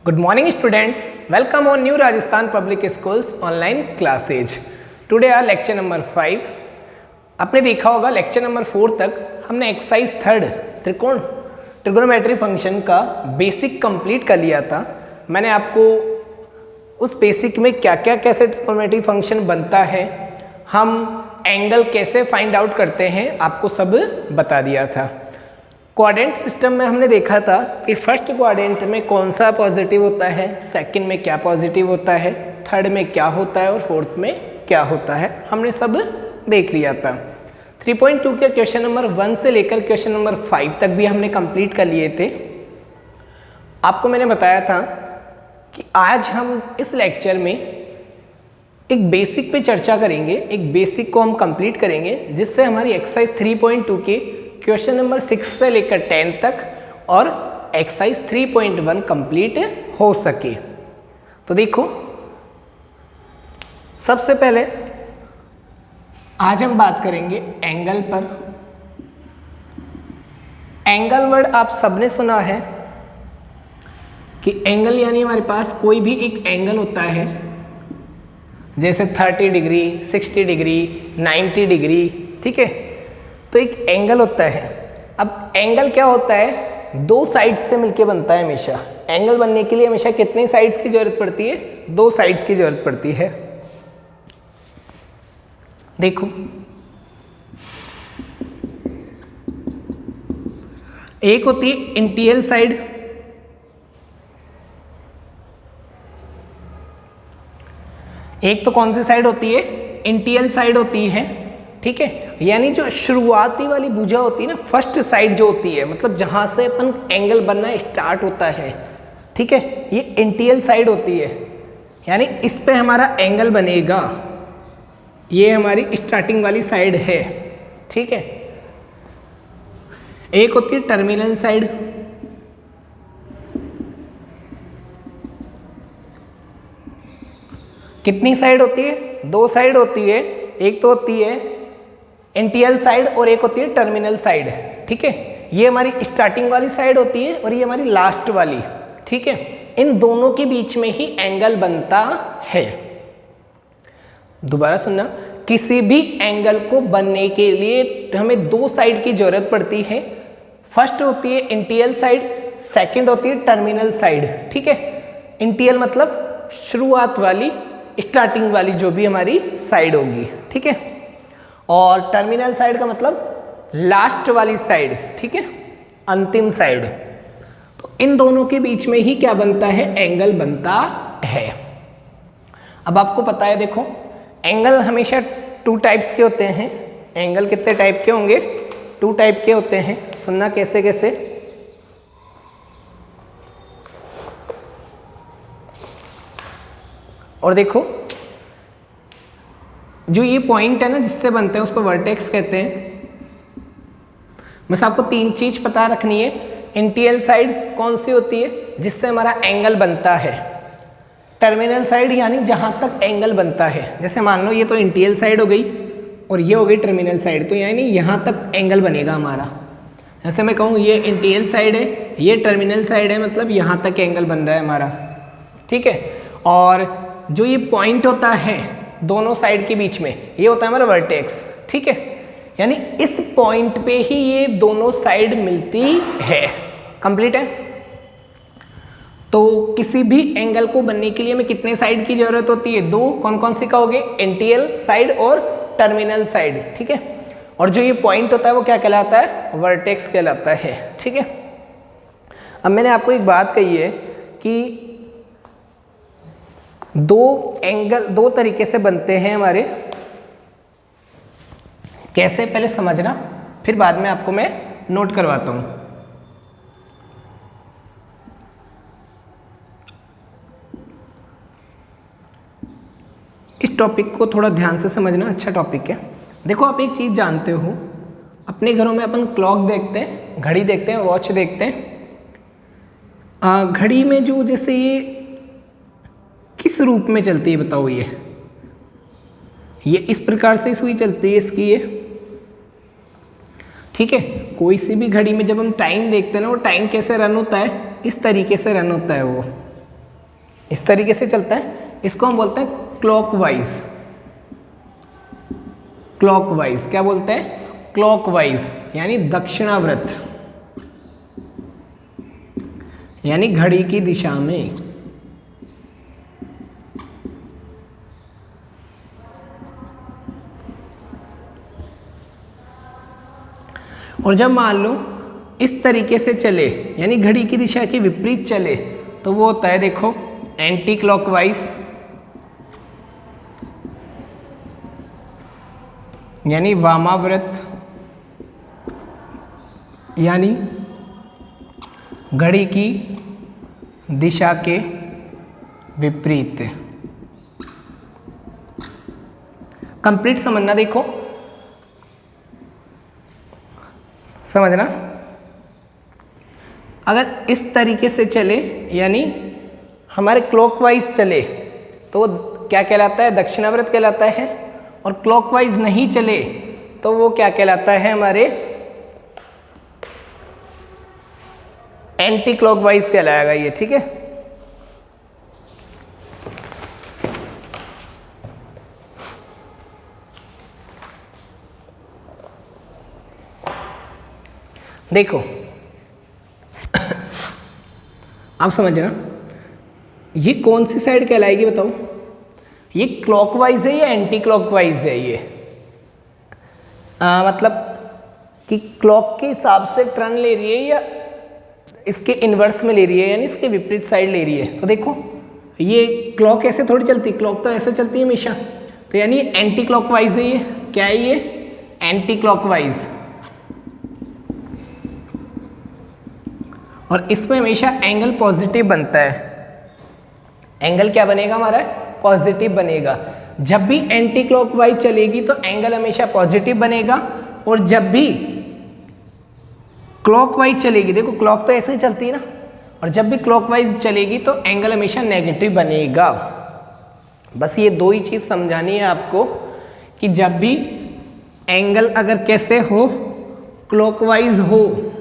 Good morning students, welcome on New Rajasthan Public Schools online classes. Today our lecture number 5. आपने देखा होगा lecture number 4 तक हमने exercise third trigonometry function का basic complete कर लिया था। मैंने आपको उस बेसिक में क्या क्या कैसे ट्रिगोनोमेट्री फंक्शन बनता है, हम एंगल कैसे फाइंड आउट करते हैं, आपको सब बता दिया था। क्वाड्रेंट सिस्टम में हमने देखा था कि फर्स्ट क्वाड्रेंट में कौन सा पॉजिटिव होता है, सेकंड में क्या पॉजिटिव होता है, थर्ड में क्या होता है और फोर्थ में क्या होता है, हमने सब देख लिया था। 3.2 के क्वेश्चन नंबर 1 से लेकर क्वेश्चन नंबर 5 तक भी हमने कंप्लीट कर लिए थे। आपको मैंने बताया था कि आज हम इस लेक्चर में एक बेसिक पे चर्चा करेंगे, एक बेसिक को हम कंप्लीट करेंगे जिससे हमारी एक्सरसाइज 3.2 के क्वेश्चन नंबर 6 से लेकर 10 तक और एक्सरसाइज 3.1 कंप्लीट हो सके। तो देखो, सबसे पहले आज हम बात करेंगे एंगल पर। एंगल वर्ड आप सबने सुना है कि एंगल यानी हमारे पास कोई भी एक एंगल होता है, जैसे 30 डिग्री, 60 डिग्री, 90 डिग्री, ठीक है। तो एक एंगल होता है। अब एंगल क्या होता है, दो साइड से मिलके बनता है। हमेशा एंगल बनने के लिए हमेशा कितनी साइड्स की जरूरत पड़ती है, दो साइड्स की जरूरत पड़ती है। देखो, एक होती है इंटीरियर साइड, एक तो कौन सी साइड होती है, इंटीरियर साइड होती है, ठीक है। यानी जो शुरुआती वाली भुजा होती है ना, फर्स्ट साइड जो होती है, मतलब जहां से अपन एंगल बनना स्टार्ट होता है, ठीक है, ये इंटीरियर साइड होती है। यानी इस पे हमारा एंगल बनेगा, ये हमारी स्टार्टिंग वाली साइड है, ठीक है। एक होती है टर्मिनल साइड, कितनी साइड होती है, दो साइड होती है। एक तो होती है इंटीरियर साइड और एक होती है टर्मिनल साइड, ठीक है। ये हमारी स्टार्टिंग वाली साइड होती है और ये हमारी लास्ट वाली, ठीक है। इन दोनों के बीच में ही एंगल बनता है। दोबारा सुनना, किसी भी एंगल को बनने के लिए हमें दो साइड की जरूरत पड़ती है। फर्स्ट होती है इंटीरियर साइड, सेकंड होती है टर्मिनल साइड, ठीक है। इंटीरियर मतलब शुरुआत वाली, स्टार्टिंग वाली जो भी हमारी साइड होगी, ठीक है। और टर्मिनल साइड का मतलब लास्ट वाली साइड, ठीक है, अंतिम साइड। तो इन दोनों के बीच में ही क्या बनता है, एंगल बनता है। अब आपको पता है, देखो, एंगल हमेशा टू टाइप्स के होते हैं। एंगल कितने टाइप के होंगे, टू टाइप के होते हैं। सुनना कैसे कैसे, और देखो, जो ये पॉइंट है ना जिससे बनते हैं उसको वर्टेक्स कहते हैं। बस आपको तीन चीज पता रखनी है। इंटीरियर साइड कौन सी होती है, जिससे हमारा एंगल बनता है। टर्मिनल साइड यानी जहां तक एंगल बनता है। जैसे मान लो ये तो इंटीरियर साइड हो गई और ये हो गई टर्मिनल साइड, तो यानी यहां तक एंगल बनेगा हमारा। जैसे मैं कहूँ ये इंटीरियर साइड है, ये टर्मिनल साइड है, मतलब यहां तक एंगल बन रहा है हमारा, ठीक है। और जो ये पॉइंट होता है दोनों साइड के बीच में, ये होता है हमारा वर्टेक्स, ठीक है। यानी इस पॉइंट पे ही ये दोनों साइड मिलती है। कंप्लीट है। तो किसी भी एंगल को बनने के लिए हमें कितने साइड की जरूरत होती है, दो। कौन कौन सी कहोगे, इंटीरियर साइड और टर्मिनल साइड, ठीक है। और जो ये पॉइंट होता है वो क्या कहलाता है, वर्टेक्स कहलाता है, ठीक है। अब मैंने आपको एक बात कही है कि दो एंगल दो तरीके से बनते हैं हमारे। कैसे, पहले समझना, फिर बाद में आपको मैं नोट करवाता हूं। इस टॉपिक को थोड़ा ध्यान से समझना, अच्छा टॉपिक है। देखो, आप एक चीज जानते हो, अपने घरों में अपन क्लॉक देखते हैं, घड़ी देखते हैं, वॉच देखते हैं। घड़ी में जो जैसे ये किस रूप में चलती है बताओ, ये इस प्रकार से सुई चलती है इसकी, ये, ठीक है। कोई सी भी घड़ी में जब हम टाइम देखते हैं ना, वो टाइम कैसे रन होता है, इस तरीके से रन होता है वो, इस तरीके से चलता है, इसको हम बोलते हैं क्लॉकवाइज। क्लॉकवाइज क्या बोलते हैं? क्लॉकवाइज यानी दक्षिणावर्त, यानी घड़ी की दिशा में। और जब मान लो इस तरीके से चले, यानी घड़ी की दिशा के विपरीत चले, तो वो होता है देखो एंटी क्लॉकवाइज, यानी वामाव्रत, यानी घड़ी की दिशा के विपरीत। कंप्लीट समझना, देखो समझना। अगर इस तरीके से चले यानी हमारे क्लॉकवाइज चले तो वो क्या कहलाता है? दक्षिणावर्त कहलाता है। और क्लॉकवाइज नहीं चले तो वो क्या कहलाता है? हमारे एंटी क्लॉकवाइज कहलाएगा ये, ठीक है। देखो आप समझना, ये कौन सी साइड कहलाएगी बताओ? ये क्लॉकवाइज है या एंटी क्लॉकवाइज है? ये मतलब कि क्लॉक के हिसाब से टर्न ले रही है या इसके इन्वर्स में ले रही है, यानी इसके विपरीत साइड ले रही है। तो देखो ये क्लॉक ऐसे थोड़ी चलती, क्लॉक तो ऐसे चलती है हमेशा, तो यानी एंटी क्लॉकवाइज है। ये क्या है? ये एंटी क्लॉकवाइज। और इसमें हमेशा एंगल पॉजिटिव बनता है। एंगल क्या बनेगा हमारा? पॉजिटिव बनेगा। जब भी एंटी क्लॉकवाइज चलेगी तो एंगल हमेशा पॉजिटिव बनेगा, और जब भी क्लॉकवाइज चलेगी, देखो क्लॉक तो ऐसे ही चलती है ना, और जब भी क्लॉकवाइज चलेगी तो एंगल हमेशा नेगेटिव बनेगा। बस ये दो ही चीज़ समझानी है आपको कि जब भी एंगल अगर कैसे हो, क्लॉकवाइज हो,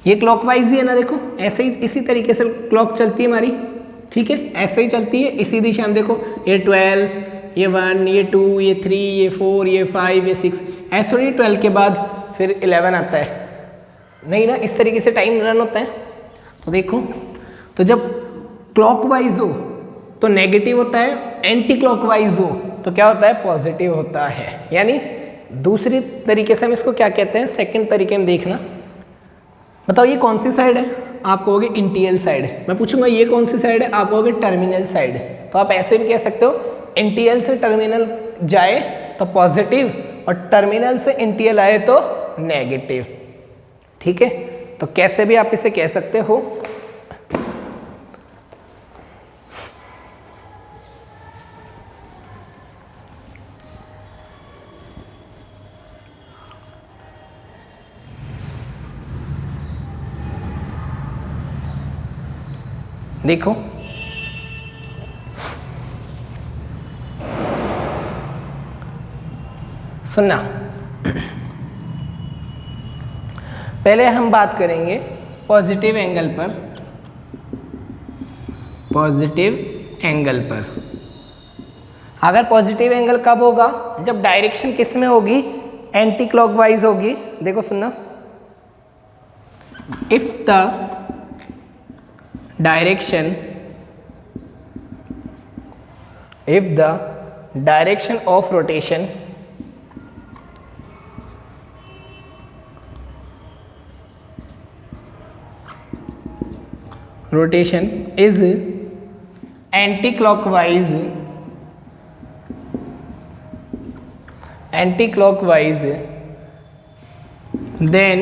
ये क्लॉकवाइज ही है ना, देखो ऐसे ही इसी तरीके से क्लॉक चलती है हमारी, ठीक है, ऐसे ही चलती है इसी दिशा में। देखो ये 12, ये 1, ये 2, ये 3, ये 4, ये 5, ये 6, ऐसे थोड़ी 12 के बाद फिर 11 आता है, नहीं ना, इस तरीके से टाइम रन होता है। तो देखो, तो जब क्लॉकवाइज हो तो नेगेटिव होता है, एंटी क्लॉकवाइज हो तो क्या होता है? पॉजिटिव होता है। यानी दूसरी तरीके से हम इसको क्या कहते हैं? सेकंड तरीके में देखना, बताओ ये कौन सी साइड है? आप कहोगे इंटीरियल साइड। मैं पूछूंगा ये कौन सी साइड है? आप कहोगे टर्मिनल साइड। तो आप ऐसे भी कह सकते हो, इंटीरियल से टर्मिनल जाए तो पॉजिटिव, और टर्मिनल से इंटीरियल आए तो नेगेटिव, ठीक है। तो कैसे भी आप इसे कह सकते हो। देखो सुनना, पहले हम बात करेंगे पॉजिटिव एंगल पर। पॉजिटिव एंगल पर अगर पॉजिटिव एंगल कब होगा? जब डायरेक्शन किस में होगी? एंटी क्लॉकवाइज होगी। देखो सुनना, if the direction of rotation is anti-clockwise, then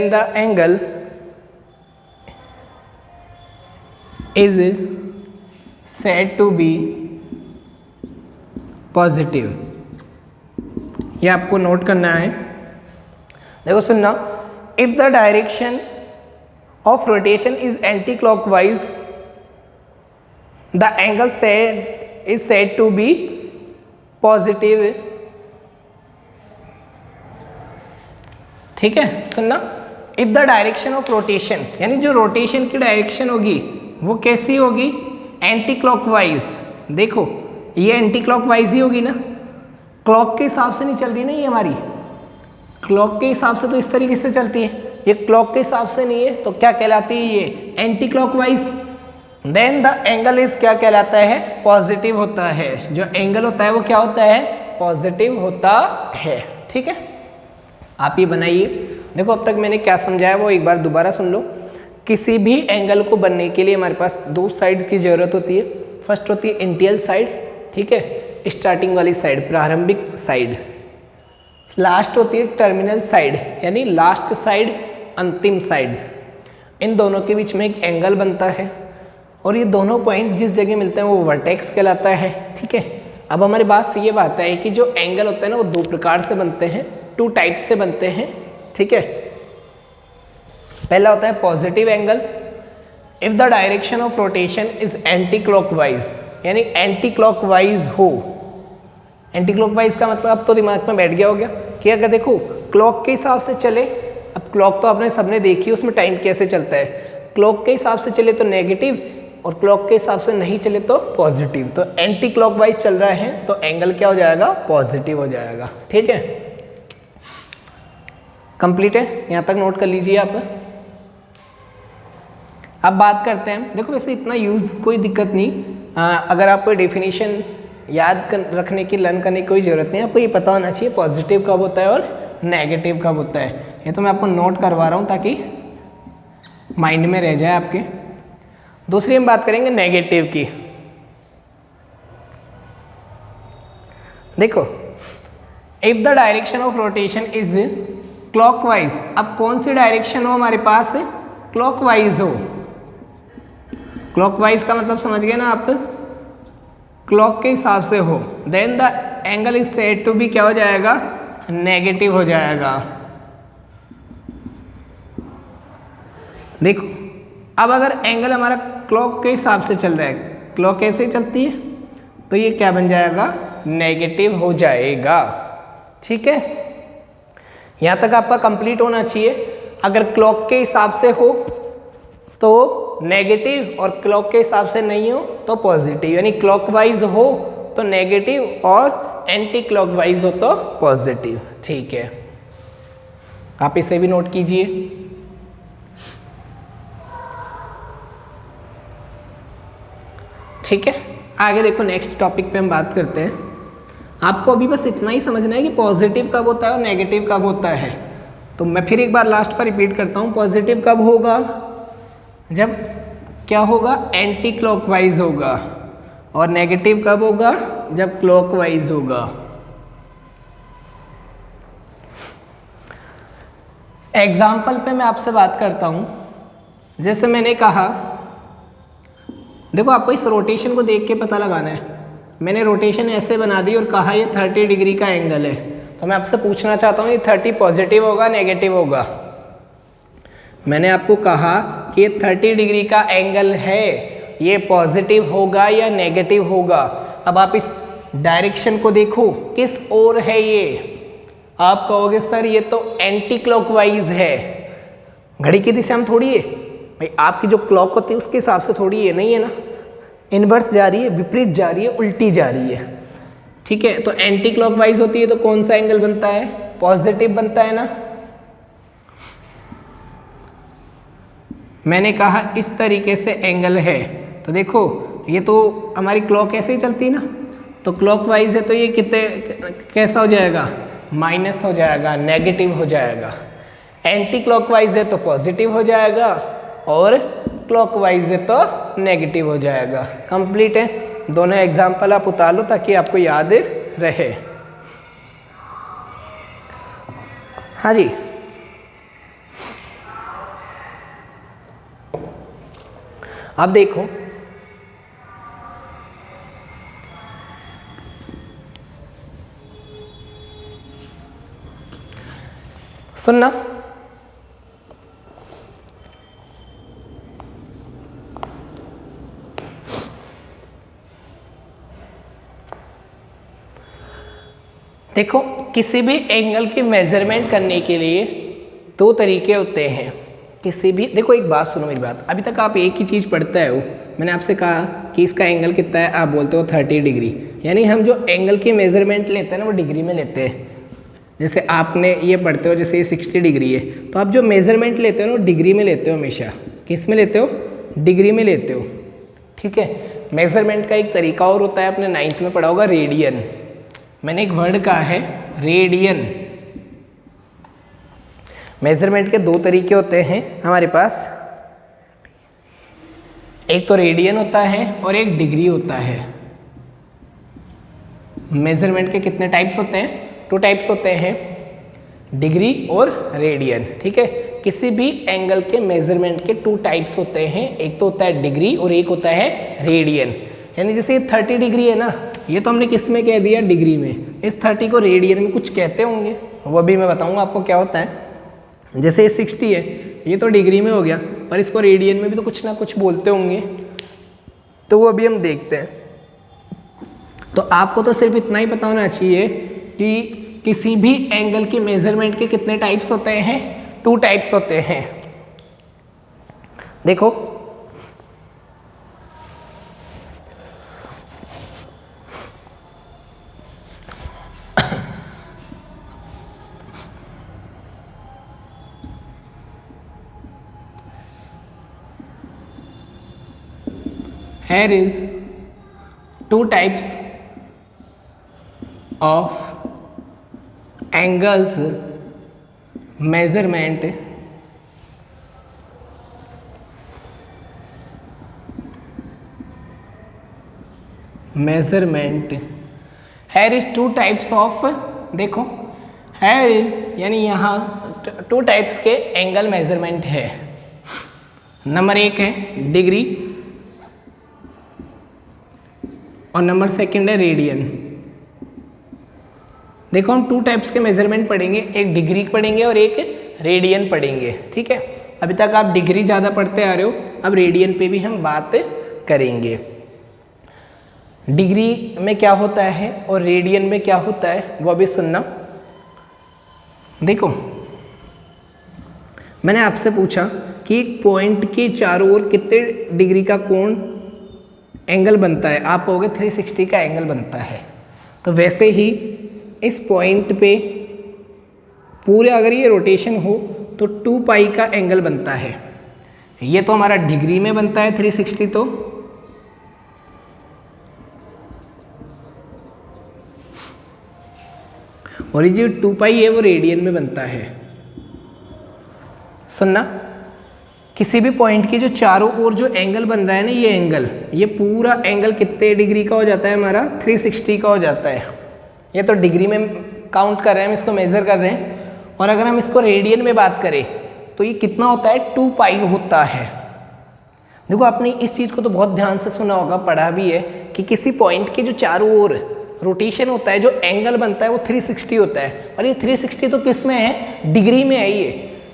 the angle is said to be positive। ये आपको नोट करना है। देखो सुनना, if the direction of rotation is anti clockwise the angle is said to be positive। ठीक है, सुनना, if the direction of rotation, यानी जो रोटेशन की डायरेक्शन होगी वो कैसी होगी, एंटी क्लॉकवाइज। देखो ये एंटी क्लॉकवाइज ही होगी ना, क्लॉक के हिसाब से नहीं चल रही ना ये हमारी, क्लॉक के हिसाब से तो इस तरीके से चलती है, ये क्लॉक के हिसाब से नहीं है, तो क्या कहलाती है ये anti clockwise. Then the angle is क्या कहलाता है, पॉजिटिव होता है। जो एंगल होता है वो क्या होता है, पॉजिटिव होता है। ठीक है, आप ये बनाइए। देखो अब तक मैंने क्या समझाया वो एक बार दोबारा सुन लो। किसी भी एंगल को बनने के लिए हमारे पास दो साइड की जरूरत होती है। फर्स्ट होती है इंटियल साइड, ठीक है, स्टार्टिंग वाली साइड, प्रारंभिक साइड। लास्ट होती है टर्मिनल साइड, यानी लास्ट साइड, अंतिम साइड। इन दोनों के बीच में एक एंगल बनता है और ये दोनों पॉइंट जिस जगह मिलते हैं वो वर्टेक्स कहलाता है। ठीक है, अब हमारे पास ये बात है कि जो एंगल होता है ना वो दो प्रकार से बनते हैं, टू टाइप से बनते हैं। ठीक है, पहला होता है positive angle. If the direction of rotation is anti clockwise, यानी एंटी क्लॉकवाइज हो। एंटी क्लॉकवाइज का मतलब अब तो दिमाग में बैठ गया होगा कि अगर देखो क्लॉक के हिसाब से चले, अब क्लॉक तो आपने सबने देखी, उसमें टाइम कैसे चलता है, क्लॉक के हिसाब से चले तो नेगेटिव और क्लॉक के हिसाब से नहीं चले तो पॉजिटिव। तो एंटी क्लॉकवाइज चल रहा है तो एंगल क्या हो जाएगा, पॉजिटिव हो जाएगा। ठीक है, कंप्लीट है, यहाँ तक नोट कर लीजिए आप। अब बात करते हैं, देखो वैसे इतना यूज़ कोई दिक्कत नहीं, अगर आपको डेफिनेशन याद रखने की, लर्न करने की कोई ज़रूरत नहीं, आपको ये पता होना चाहिए पॉजिटिव कब होता है और नेगेटिव कब होता है। ये तो मैं आपको नोट करवा रहा हूँ ताकि माइंड में रह जाए आपके। दूसरी हम बात करेंगे नेगेटिव की। देखो if the direction of rotation is clockwise, अब कौन सी डायरेक्शन हो हमारे पास, क्लॉकवाइज हो। क्लॉकवाइज का मतलब समझ गए ना आप, क्लॉक के हिसाब से हो, then the angle is said to be क्या हो जाएगा, नेगेटिव हो जाएगा। देखो अब अगर एंगल हमारा क्लॉक के हिसाब से चल रहा है, क्लॉक कैसे चलती है, तो ये क्या बन जाएगा, नेगेटिव हो जाएगा। ठीक है, यहाँ तक आपका कंप्लीट होना चाहिए। अगर क्लॉक के हिसाब से हो तो नेगेटिव और क्लॉक के हिसाब से नहीं हो तो पॉजिटिव, यानी क्लॉकवाइज हो तो नेगेटिव और एंटी क्लॉकवाइज हो तो पॉजिटिव। ठीक है, आप इसे भी नोट कीजिए। ठीक है, आगे देखो नेक्स्ट टॉपिक पे हम बात करते हैं। आपको अभी बस इतना ही समझना है कि पॉजिटिव कब होता है और नेगेटिव कब होता है। तो मैं फिर एक बार लास्ट पर रिपीट करता हूँ, पॉजिटिव कब होगा, जब क्या होगा, एंटी क्लॉकवाइज होगा, और नेगेटिव कब होगा, जब क्लॉकवाइज होगा। एग्जाम्पल पे मैं आपसे बात करता हूँ, जैसे मैंने कहा, देखो आपको इस रोटेशन को देख के पता लगाना है। मैंने रोटेशन ऐसे बना दी और कहा ये 30 डिग्री का एंगल है, तो मैं आपसे पूछना चाहता हूँ ये 30 पॉजिटिव होगा नेगेटिव होगा। मैंने आपको कहा कि ये 30 डिग्री का एंगल है, ये पॉजिटिव होगा या नेगेटिव होगा। अब आप इस डायरेक्शन को देखो, किस ओर है ये, आप कहोगे सर ये तो एंटी क्लॉकवाइज है। घड़ी की दिशा में थोड़ी है भाई, आपकी जो क्लॉक होती है उसके हिसाब से थोड़ी है, नहीं है ना, इन्वर्स जा रही है, विपरीत जा रही है, उल्टी जा रही है। ठीक है, तो एंटी क्लॉकवाइज होती है तो कौन सा एंगल बनता है, पॉजिटिव बनता है ना। मैंने कहा इस तरीके से एंगल है, तो देखो ये तो हमारी क्लॉक ऐसे ही चलती है ना, तो क्लॉकवाइज है तो ये कितने कैसा हो जाएगा, माइनस हो जाएगा, नेगेटिव हो जाएगा। एंटी क्लॉकवाइज है तो पॉजिटिव हो जाएगा और क्लॉकवाइज है तो नेगेटिव हो जाएगा। कंप्लीट है, दोनों एग्जाम्पल आप उतार लो ताकि आपको याद रहे। हाँ जी, अब देखो सुनना, देखो किसी भी एंगल की मेजरमेंट करने के लिए दो तरीके होते हैं किसी भी, देखो एक बात सुनो, एक बात, अभी तक आप एक ही चीज़ पढ़ते हो। मैंने आपसे कहा कि इसका एंगल कितना है, आप बोलते हो 30 डिग्री, यानी हम जो एंगल की मेजरमेंट लेते हैं ना वो डिग्री में लेते हैं। जैसे आपने ये पढ़ते हो, जैसे ये 60 डिग्री है, तो आप जो मेजरमेंट लेते हो ना वो डिग्री में लेते हो हमेशा। किस में लेते हो? डिग्री में लेते हो, ठीक है। मेजरमेंट का एक तरीका और होता है, आपने 9th में पढ़ा होगा, रेडियन। मैंने एक वर्ड कहा है रेडियन। मेजरमेंट के दो तरीके होते हैं हमारे पास, एक तो रेडियन होता है और एक डिग्री होता है। मेजरमेंट के कितने टाइप्स होते हैं? 2 टाइप्स होते हैं, डिग्री और रेडियन, ठीक है। किसी भी एंगल के मेजरमेंट के 2 टाइप्स होते हैं, एक तो होता है डिग्री और एक होता है रेडियन। यानी जैसे 30 डिग्री है ना, ये तो हमने किस में कह दिया? डिग्री में। इस 30 को रेडियन में कुछ कहते होंगे, वो भी मैं बताऊंगा आपको क्या होता है। जैसे ये 60 है, ये तो डिग्री में हो गया, पर इसको रेडियन में भी तो कुछ ना कुछ बोलते होंगे, तो वो अभी हम देखते हैं। तो आपको तो सिर्फ इतना ही पता होना चाहिए कि किसी भी एंगल के मेजरमेंट के कितने टाइप्स होते हैं? 2 टाइप्स होते हैं। देखो, here is 2 types of angles measurement. Here is 2 types of, देखो here is यानी यहाँ 2 टाइप्स के एंगल मेजरमेंट है। नंबर 1 है डिग्री और नंबर 2 है रेडियन। देखो हम 2 टाइप्स के मेजरमेंट पढ़ेंगे, एक डिग्री पढ़ेंगे और एक रेडियन पढ़ेंगे, ठीक है। अभी तक आप डिग्री ज़्यादा पढ़ते आ रहे हो, अब रेडियन पे भी हम बात करेंगे। डिग्री में क्या होता है और रेडियन में क्या होता है वो भी सुनना। देखो, मैंने आपसे पूछा कि एक पॉइंट के चारों ओर कितने डिग्री का कोण एंगल बनता है, आप कहोगे 360 का एंगल बनता है। तो वैसे ही इस पॉइंट पे पूरे अगर ये रोटेशन हो तो 2 पाई का एंगल बनता है। ये तो हमारा डिग्री में बनता है 360, तो और ये जो 2 पाई है वो रेडियन में बनता है। सुनना, किसी भी पॉइंट की जो चारों ओर जो एंगल बन रहा है ना, ये एंगल, ये पूरा एंगल कितने डिग्री का हो जाता है हमारा? 360 का हो जाता है। ये तो डिग्री में काउंट कर रहे हैं, हम इसको मेज़र कर रहे हैं। और अगर हम इसको रेडियन में बात करें तो ये कितना होता है? 2 पाई होता है। देखो, आपने इस चीज़ को तो बहुत ध्यान से सुना होगा, पढ़ा भी है कि किसी पॉइंट के जो चारों ओर रोटेशन होता है, जो एंगल बनता है वो 360 होता है। और ये 360 तो किस में है? डिग्री में है ये।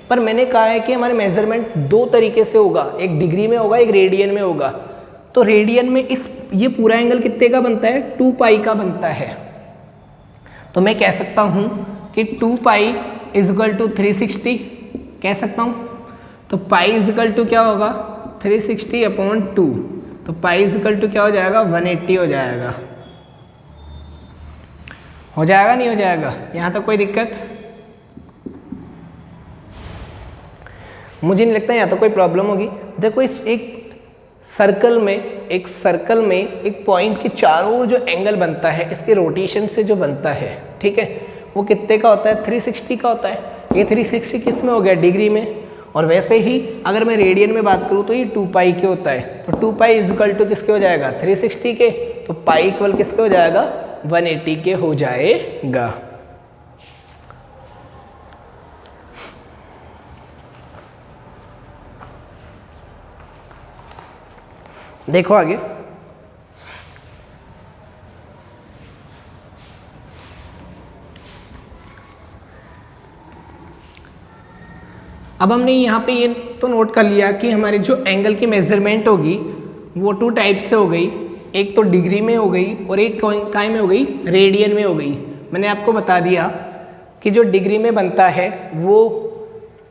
पर मैंने कहा है कि हमारे मेजरमेंट 2 तरीके से होगा, एक डिग्री में होगा, एक रेडियन में होगा। तो रेडियन में ये पूरा एंगल कितने का बनता है? 2 पाई का बनता है। तो मैं कह सकता हूँ कि 2 पाई इज इक्वल टू 360 कह सकता हूँ। तो पाई इज इक्वल टू क्या होगा? 360 अपॉन 2। तो पाई इज इक्वल टू क्या हो जाएगा? 180 हो जाएगा। हो जाएगा नहीं हो जाएगा? यहाँ तक कोई दिक्कत? मुझे नहीं लगता यहाँ तो कोई प्रॉब्लम होगी। देखो, इस एक सर्कल में एक पॉइंट के चारों ओर जो एंगल बनता है इसके रोटेशन से जो बनता है, ठीक है, वो कितने का होता है? 360 का होता है। ये 360 किस में हो गया? डिग्री में। और वैसे ही अगर मैं रेडियन में बात करूँ तो ये 2 पाई के होता है। तो 2 पाई इज इक्वल टू किसके हो जाएगा? 360 के। तो पाई इक्वल किसके हो जाएगा? 180 के हो जाएगा। देखो आगे, अब हमने यहाँ पे ये तो नोट कर लिया कि हमारे जो एंगल की मेजरमेंट होगी वो 2 टाइप से हो गई, एक तो डिग्री में हो गई और एक काय में हो गई? रेडियन में हो गई। मैंने आपको बता दिया कि जो डिग्री में बनता है वो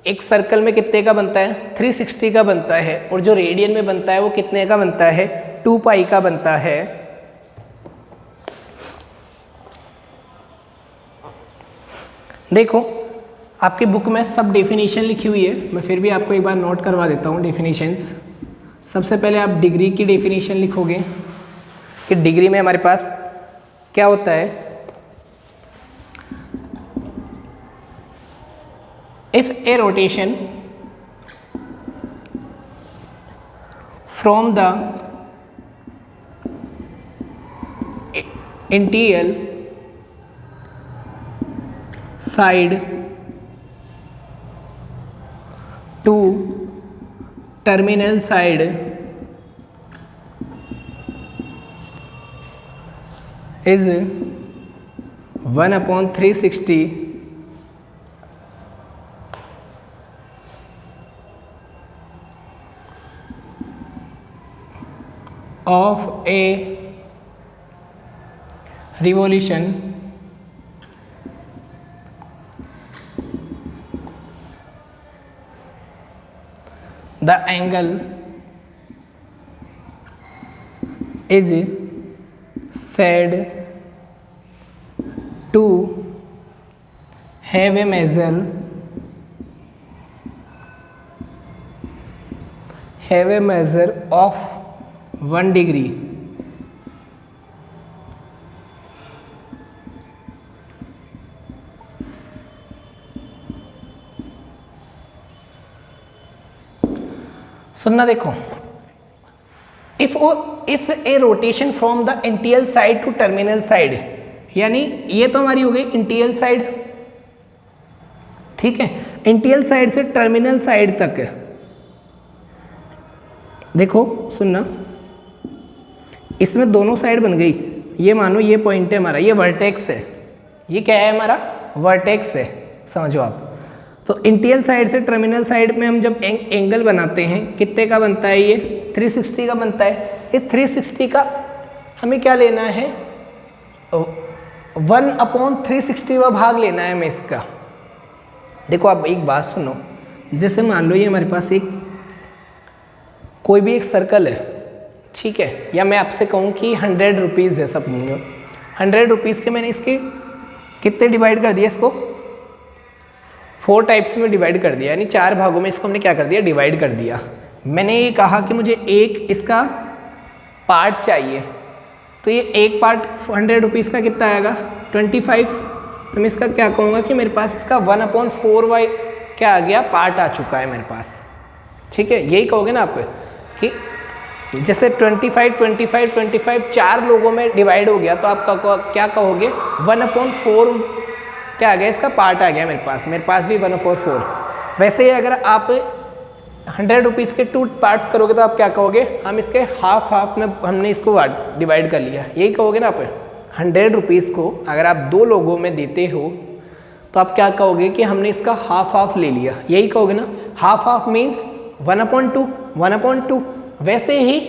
एक सर्कल में कितने का बनता है, 360 का बनता है, और जो रेडियन में बनता है वो कितने का बनता है, 2 पाई का बनता है। देखो आपकी बुक में सब डेफिनेशन लिखी हुई है, मैं फिर भी आपको एक बार नोट करवा देता हूँ डेफिनेशंस। सबसे पहले आप डिग्री की डेफिनेशन लिखोगे कि डिग्री में हमारे पास क्या होता है। If a rotation from the interior side to terminal side is 1/360 of a revolution the angle is said to have a measure of 1 degree. सुनना देखो, if a rotation from the interior side to terminal side, यानी ये तो हमारी हो गई interior side, ठीक है, इंटीरियर साइड से टर्मिनल साइड तक। देखो सुनना, इसमें दोनों साइड बन गई, ये मानो ये पॉइंट है हमारा, ये वर्टेक्स है, ये क्या है हमारा, वर्टेक्स है, समझो आप। तो इंटीरियर साइड से टर्मिनल साइड में हम जब एंगल बनाते हैं कितने का बनता है, ये 360 का बनता है। ये 360 का हमें क्या लेना है, 1/360 भाग लेना है हमें इसका। देखो आप एक बात सुनो, जैसे मान लो ये हमारे पास एक कोई भी एक सर्कल है, ठीक है, या मैं आपसे कहूँ कि 100 रुपीज़ है, सब 100 रुपीज़ के मैंने इसके कितने डिवाइड कर दिया, इसको 4 टाइप्स में डिवाइड कर दिया, यानी 4 भागों में इसको हमने क्या कर दिया, डिवाइड कर दिया। मैंने ये कहा कि मुझे एक इसका पार्ट चाहिए, तो ये एक पार्ट 100 रुपीज़ का कितना आएगा, 25। तो मैं इसका क्या कहूँगा कि मेरे पास इसका 1/4 क्या आ गया, पार्ट आ चुका है मेरे पास, ठीक है। यही कहोगे ना आप कि जैसे 25 4 लोगों में डिवाइड हो गया, तो आप क्या कहोगे, 1/4 क्या आ गया, इसका पार्ट आ गया मेरे पास भी 1/4। वैसे ही अगर आप 100 रुपीज़ के 2 पार्ट्स करोगे तो आप क्या कहोगे, हम इसके हाफ में हमने इसको डिवाइड कर लिया, यही कहोगे ना आप। 100 रुपीज़ को अगर आप 2 लोगों में देते हो तो आप क्या कहोगे कि हमने इसका हाफ ले लिया, यही कहोगे ना। Half means 1/2। वैसे ही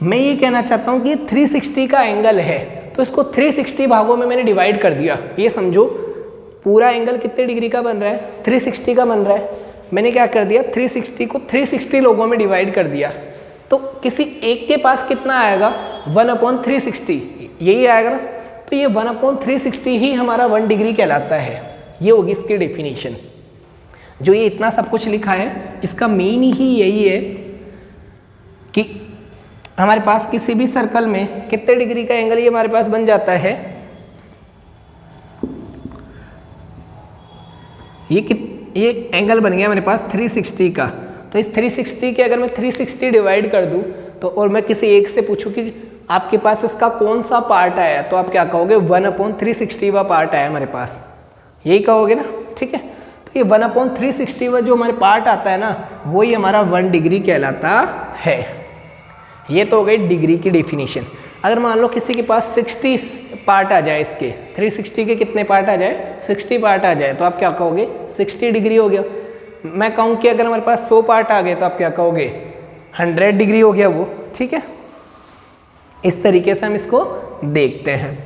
मैं ये कहना चाहता हूँ कि 360 का एंगल है, तो इसको 360 भागों में मैंने डिवाइड कर दिया। ये समझो पूरा एंगल कितने डिग्री का बन रहा है, 360 का बन रहा है। मैंने क्या कर दिया, 360 को 360 लोगों में डिवाइड कर दिया, तो किसी एक के पास कितना आएगा, 1/360, यही आएगा ना। तो ये 1/360 ही हमारा 1 डिग्री कहलाता है। ये होगी इसकी डेफिनेशन। जो ये इतना सब कुछ लिखा है, इसका मेन ही यही है कि हमारे पास किसी भी सर्कल में कितने डिग्री का एंगल ये हमारे पास बन जाता है, ये एंगल बन गया हमारे पास 360 का। तो इस 360 के अगर मैं 360 डिवाइड कर दूं तो, और मैं किसी एक से पूछूं कि आपके पास इसका कौन सा पार्ट आया, तो आप क्या कहोगे, 1/360 पार्ट आया हमारे पास, यही कहोगे ना, ठीक है। तो ये 1/360 जो हमारे पार्ट आता है ना, वही हमारा 1 डिग्री कहलाता है। ये तो हो गई डिग्री की डेफिनेशन। अगर मान लो किसी के पास 60 पार्ट आ जाए, इसके 360 के कितने पार्ट आ जाए, 60 पार्ट आ जाए, तो आप क्या कहोगे, 60 डिग्री हो गया। मैं कहूँ कि अगर हमारे पास 100 पार्ट आ गए तो आप क्या कहोगे, 100 डिग्री हो गया वो, ठीक है। इस तरीके से हम इसको देखते हैं।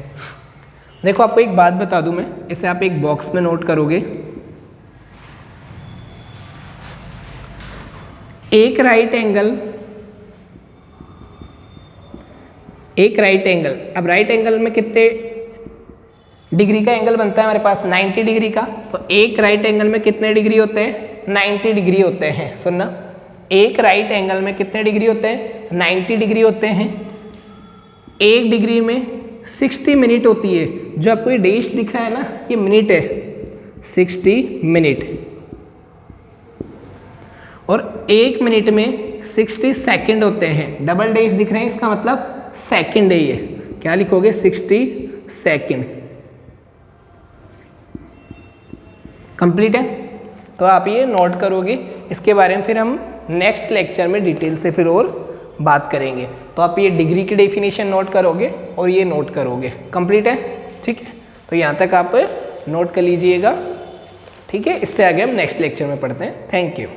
देखो आपको एक बात बता दूं मैं, इसे आप एक बॉक्स में नोट करोगे। एक राइट एंगल, अब राइट एंगल में कितने डिग्री का एंगल बनता है हमारे पास? 90 डिग्री का। तो एक राइट एंगल में कितने डिग्री होते हैं? 90 डिग्री होते हैं। सुनना, एक राइट एंगल में कितने डिग्री होते हैं? 90 डिग्री होते हैं। एक डिग्री में 60 मिनट होती है। जो आपको ये डैश दिख रहा है ना, ये मिनट है, 60 मिनट। और एक मिनट में 60 सेकंड होते हैं। डबल डैश दिख रहे हैं, इसका मतलब सेकंड है ये। क्या लिखोगे? 60 सेकंड। कंप्लीट है? तो आप ये नोट करोगे। इसके बारे में फिर हम नेक्स्ट लेक्चर में डिटेल से फिर और बात करेंगे। तो आप ये डिग्री की डेफिनेशन नोट करोगे और ये नोट करोगे। कंप्लीट है? ठीक है, तो यहाँ तक आप नोट कर लीजिएगा। ठीक है, इससे आगे हम नेक्स्ट लेक्चर में पढ़ते हैं। Thank you.